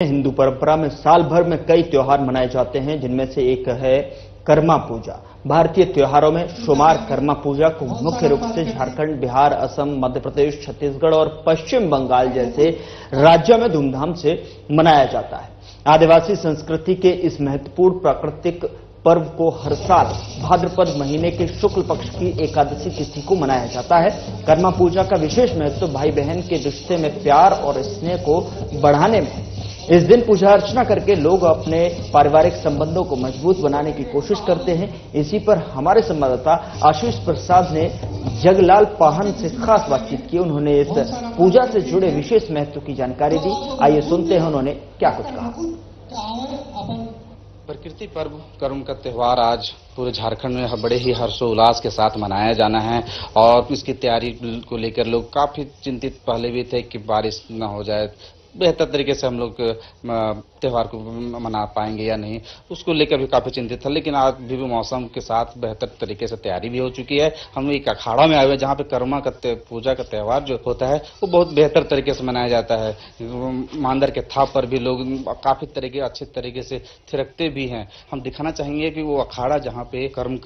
हिंदू परंपरा में साल भर में कई त्योहार मनाए जाते हैं, जिनमें से एक है कर्मा पूजा। भारतीय त्योहारों में शुमार कर्मा पूजा को मुख्य रूप से झारखंड, बिहार, असम, मध्य प्रदेश, छत्तीसगढ़ और पश्चिम बंगाल जैसे राज्यों में धूमधाम से मनाया जाता है। आदिवासी संस्कृति के इस महत्वपूर्ण प्राकृतिक पर्व को हर साल भाद्रपद महीने के शुक्ल पक्ष की एकादशी तिथि को मनाया जाता है। कर्मा पूजा का विशेष महत्व भाई बहन के रिश्ते में प्यार और स्नेह को बढ़ाने में है। इस दिन पूजा अर्चना करके लोग अपने पारिवारिक संबंधों को मजबूत बनाने की कोशिश करते हैं। इसी पर हमारे संवाददाता आशीष प्रसाद ने जगलाल पाहन से खास बातचीत की। उन्होंने इस पूजा से जुड़े विशेष महत्व की जानकारी दी। आइए सुनते हैं उन्होंने क्या कुछ कहा। प्रकृति पर्व कर्म का त्यौहार आज पूरे झारखंड में बड़े ही हर्षोल्लास के साथ मनाया जाना है और इसकी तैयारी को लेकर लोग काफी चिंतित पहले भी थे कि बारिश न हो जाए, बेहतर तरीके से हम लोग त्यौहार को मना पाएंगे या नहीं, उसको लेकर भी काफी चिंतित था। लेकिन आज भी मौसम के साथ बेहतर तरीके से तैयारी भी हो चुकी है। हम एक अखाड़ा में आए हुए जहाँ पे कर्मा का पूजा का त्यौहार जो होता है वो बहुत बेहतर तरीके से मनाया जाता है। मांदर के थाप पर भी लोग काफी तरीके अच्छे तरीके से थिरकते भी हैं। हम दिखाना चाहेंगे कि वो अखाड़ा जहाँ पे कर्म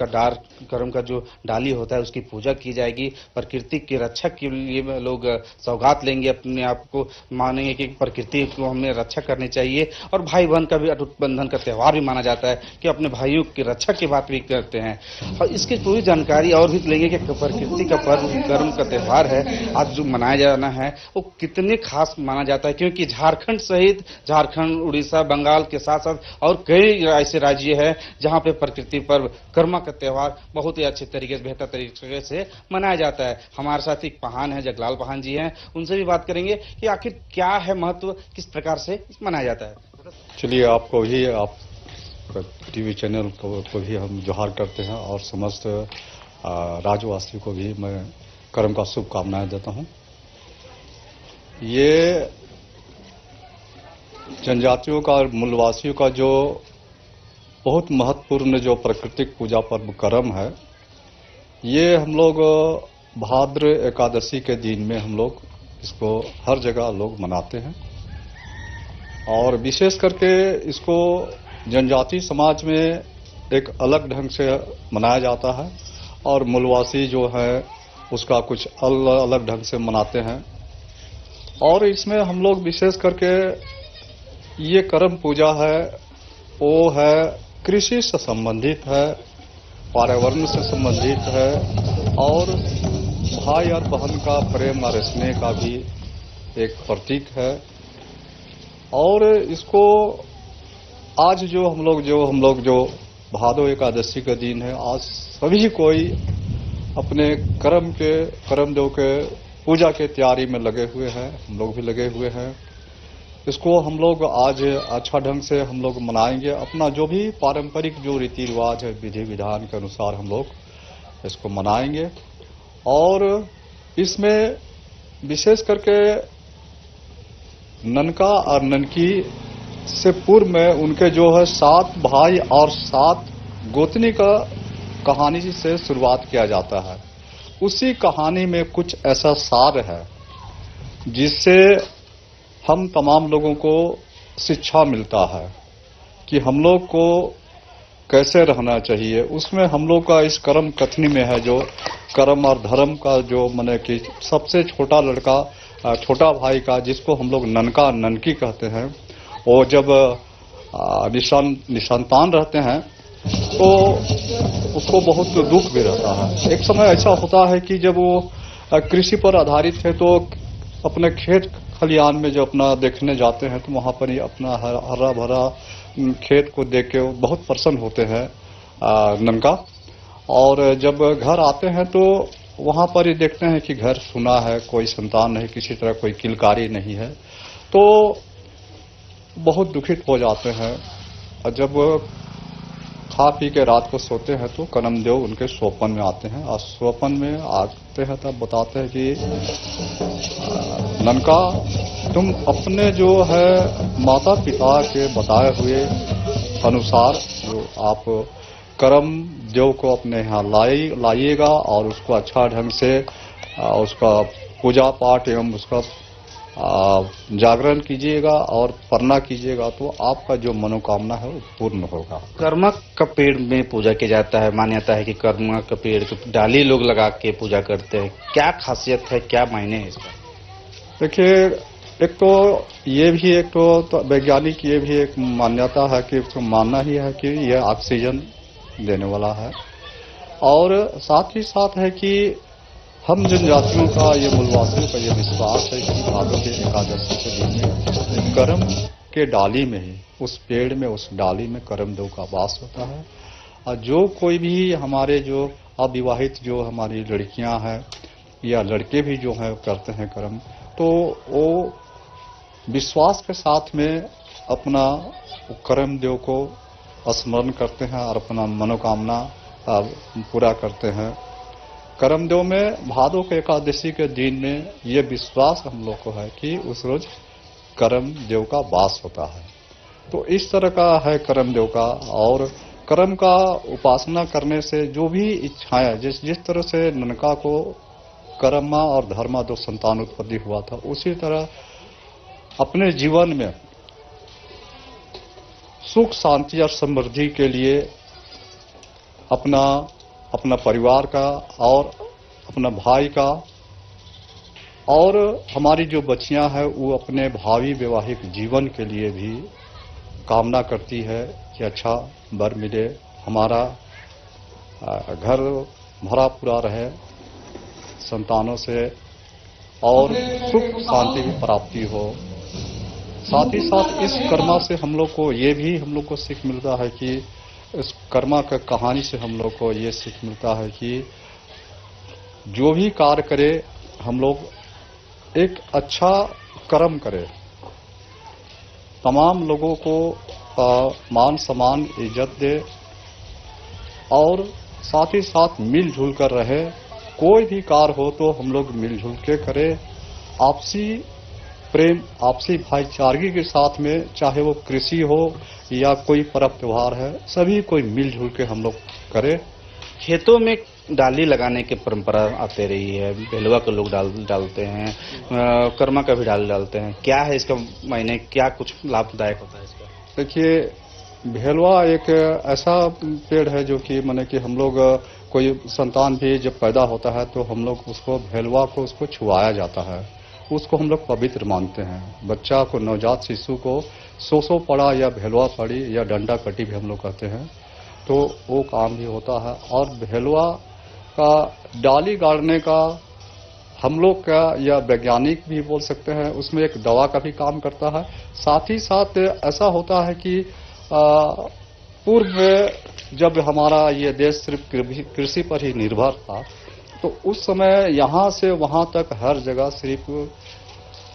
का जो डाली होता है उसकी पूजा की जाएगी। प्रकृति के रक्षक के लिए लोग सौगात लेंगे, अपने आप को मानेंगे कि प्रकृति को हमें रक्षा करनी चाहिए। और भाई बहन का भी अटूट बंधन का त्यौहार भी माना जाता है कि अपने भाइयों की रक्षा की बात भी करते हैं। और इसकी पूरी जानकारी और भी लेंगे कि प्रकृति का पर्व कर्म का त्यौहार है आज जो मनाया जाना है वो कितने खास माना जाता है, क्योंकि झारखंड सहित झारखंड, उड़ीसा, बंगाल के साथ साथ और कई ऐसे राज्य है जहाँ पे प्रकृति पर्व कर्मा का त्यौहार बहुत ही अच्छे तरीके से, बेहतर तरीके से मनाया जाता है। हमारे साथ एक पहान है, जगलाल पाहन जी हैं, उनसे भी बात करेंगे कि आखिर क्या है महत्व, किस प्रकार से मनाया जाता है। चलिए, आपको भी, आप टीवी चैनल को भी हम जोहार करते हैं और समस्त राज्यवासियों को भी मैं कर्म का शुभकामनाएं देता हूं। ये जनजातियों का और मूलवासियों का जो बहुत महत्वपूर्ण जो प्राकृतिक पूजा पर्व कर्म है, ये हम लोग भाद्र एकादशी के दिन में हम लोग इसको हर जगह लोग मनाते हैं और विशेष करके इसको जनजाति समाज में एक अलग ढंग से मनाया जाता है और मूलवासी जो है उसका कुछ अलग ढंग से मनाते हैं। और इसमें हम लोग विशेष करके ये कर्म पूजा है वो है कृषि से संबंधित है, पर्यावरण से संबंधित है और भाई और बहन का प्रेम और स्नेह का भी एक प्रतीक है। और इसको आज जो हम लोग जो भादो एकादशी का दिन है, आज सभी कोई अपने कर्मदेव के पूजा के तैयारी में लगे हुए हैं। हम लोग भी लगे हुए हैं। इसको हम लोग आज अच्छा ढंग से हम लोग मनाएंगे। अपना जो भी पारंपरिक जो रीति रिवाज है, विधि विधान के अनुसार हम लोग इसको मनाएंगे। और इसमें विशेष करके ननका और ननकी से पूर्व में उनके जो है 7 भाई और 7 गोतनी का कहानी से शुरुआत किया जाता है। उसी कहानी में कुछ ऐसा सार है जिससे हम तमाम लोगों को शिक्षा मिलता है कि हम लोग को कैसे रहना चाहिए। उसमें हम लोग का इस कर्म कथनी में है जो कर्म और धर्म का जो माने कि सबसे छोटा लड़का, छोटा भाई का, जिसको हम लोग ननका ननकी कहते हैं, वो जब निसंतान रहते हैं तो उसको बहुत दुख भी रहता है। एक समय ऐसा होता है कि जब वो कृषि पर आधारित है तो अपने खेत खलियान में जो अपना देखने जाते हैं तो वहां पर ही अपना हरा भरा खेत को देख के बहुत प्रसन्न होते हैं ननका। और जब घर आते हैं तो वहां पर ही देखते हैं कि घर सुना है, कोई संतान नहीं, किसी तरह कोई किलकारी नहीं है, तो बहुत दुखित हो जाते हैं। और जब खा पी के रात को सोते हैं तो कर्मदेव उनके स्वप्न में आते हैं और स्वप्न में आते हैं तब बताते हैं कि ननका, तुम अपने जो है माता पिता के बताए हुए अनुसार जो आप कर्म देव को अपने यहाँ लाइएगा और उसको अच्छा ढंग से उसका पूजा पाठ एवं उसका जागरण कीजिएगा और परना कीजिएगा तो आपका जो मनोकामना है वो पूर्ण होगा। कर्मा का पेड़ में पूजा किया जाता है। मान्यता है कि कर्मा का पेड़ की डाली लोग लगा के पूजा करते हैं। क्या खासियत है, क्या मायने है इसका? देखिए, एक तो ये भी एक तो वैज्ञानिक ये भी एक मान्यता है कि उसको मानना ही है कि यह ऑक्सीजन देने वाला है, और साथ ही साथ है कि हम जनजातियों का, ये मूलवासियों का ये विश्वास है कि भादों के एकादशी के दिन में करम के डाली में ही, उस पेड़ में, उस डाली में करमदेव का वास होता है। और जो कोई भी हमारे जो अविवाहित जो हमारी लड़कियां हैं या लड़के भी जो हैं करते हैं कर्म, तो वो विश्वास के साथ में अपना करमदेव को स्मरण करते हैं और अपना मनोकामना पूरा करते हैं। करमदेव में भादों के एकादशी के दिन में ये विश्वास हम लोग को है कि उस रोज करमदेव का वास होता है। तो इस तरह का है करमदेव का। और करम का उपासना करने से जो भी इच्छाएं, जिस तरह से ननका को कर्मा और धर्मा दो संतान उत्पत्ति हुआ था, उसी तरह अपने जीवन में सुख शांति और समृद्धि के लिए अपना परिवार का और अपना भाई का और हमारी जो बच्चियां हैं वो अपने भावी वैवाहिक जीवन के लिए भी कामना करती है कि अच्छा वर मिले, हमारा घर भरा पूरा रहे संतानों से और सुख शांति की प्राप्ति हो। साथ ही साथ इस कर्मा से हम लोग को ये भी हम लोग को सीख मिलता है कि इस कर्मा का कहानी से हम लोग को ये सीख मिलता है कि जो भी कार्य करे हम लोग एक अच्छा कर्म करें, तमाम लोगों को मान सम्मान इज्जत दे और साथ ही साथ मिलजुल कर रहे। कोई भी कार्य हो तो हम लोग मिलजुल के करें, आपसी प्रेम, आपसी भाईचारगी के साथ में, चाहे वो कृषि हो या कोई पर्व त्योहार है, सभी कोई मिलजुल के हम लोग करें। खेतों में डाली लगाने की परंपरा आते रही है। बेलवा के लोग डालते हैं, कर्मा का भी डालते हैं। क्या है इसका मायने, क्या कुछ लाभदायक होता है इसका? देखिए, भेलवा एक ऐसा पेड़ है जो कि माने कि हम लोग कोई संतान भी जब पैदा होता है तो हम लोग उसको भेलवा को उसको छुआया जाता है, उसको हम लोग पवित्र मानते हैं। बच्चा को, नवजात शिशु को सोसो पड़ा या भेलवा पड़ी या डंडा कटी भी हम लोग कहते हैं, तो वो काम भी होता है। और भेलवा का डाली गाड़ने का हम लोग का या वैज्ञानिक भी बोल सकते हैं, उसमें एक दवा का भी काम करता है। साथ ही साथ ऐसा होता है कि पूर्व में जब हमारा ये देश सिर्फ कृषि पर ही निर्भर था, तो उस समय यहाँ से वहाँ तक हर जगह सिर्फ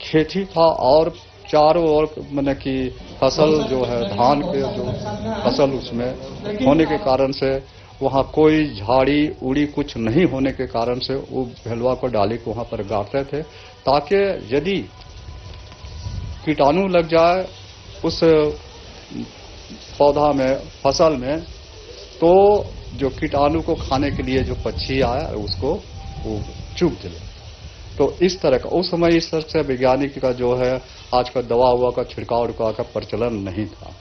खेती था और चारों ओर मैंने कि फसल जो है धान के जो फसल उसमें होने के कारण से वहाँ कोई झाड़ी उड़ी कुछ नहीं होने के कारण से वो भेलवा को डाली को वहाँ पर गाड़ते थे, ताकि यदि कीटाणु लग जाए उस पौधा में, फसल में, तो जो कीटाणु को खाने के लिए जो पक्षी आया उसको वो चुग दिले। तो इस तरह का उस समय इस तरह से वैज्ञानिक का जो है आज का दवा हुआ का छिड़काव उड़काव का प्रचलन नहीं था,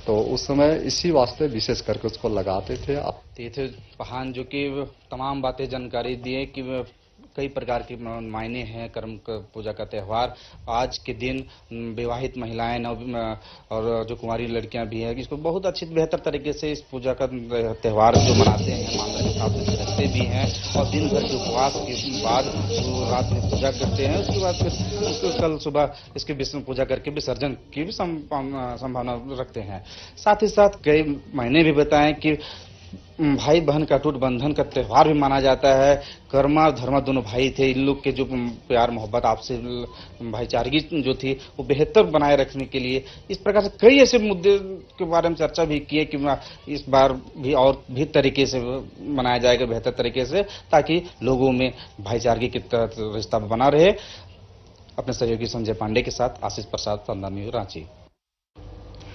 तो उस समय इसी वास्ते विशेष करके उसको लगाते थे। अब तीर्थ पहान जो कि तमाम बातें जानकारी दिए कि कई प्रकार के मायने हैं कर्म पूजा का त्यौहार। आज के दिन विवाहित महिलाएं और जो कुंवारी लड़कियां भी हैं इसको बहुत अच्छी बेहतर तरीके से इस पूजा का त्यौहार जो मनाते हैं, मान्यता के हिसाब से रखते भी हैं और दिन भर के उपवास के बाद रात में पूजा करते हैं। उसके बाद फिर कल सुबह इसकी विष्णु पूजा करके विसर्जन की भी संभावना रखते हैं। साथ ही साथ कई महीने भी बताएं कि भाई बहन का अटूट बंधन का त्यौहार भी माना जाता है। कर्मा और धर्मा दोनों भाई थे, इन लोग के जो प्यार मोहब्बत आपसे भाईचारगी जो थी वो बेहतर बनाए रखने के लिए इस प्रकार से कई ऐसे मुद्दे के बारे में चर्चा भी की है कि इस बार भी और भी तरीके से मनाया जाएगा बेहतर तरीके से, ताकि लोगों में भाईचारगी के रिश्ता बना रहे। अपने सहयोगी संजय पांडे के साथ आशीष प्रसाद, संवाददाता, रांची।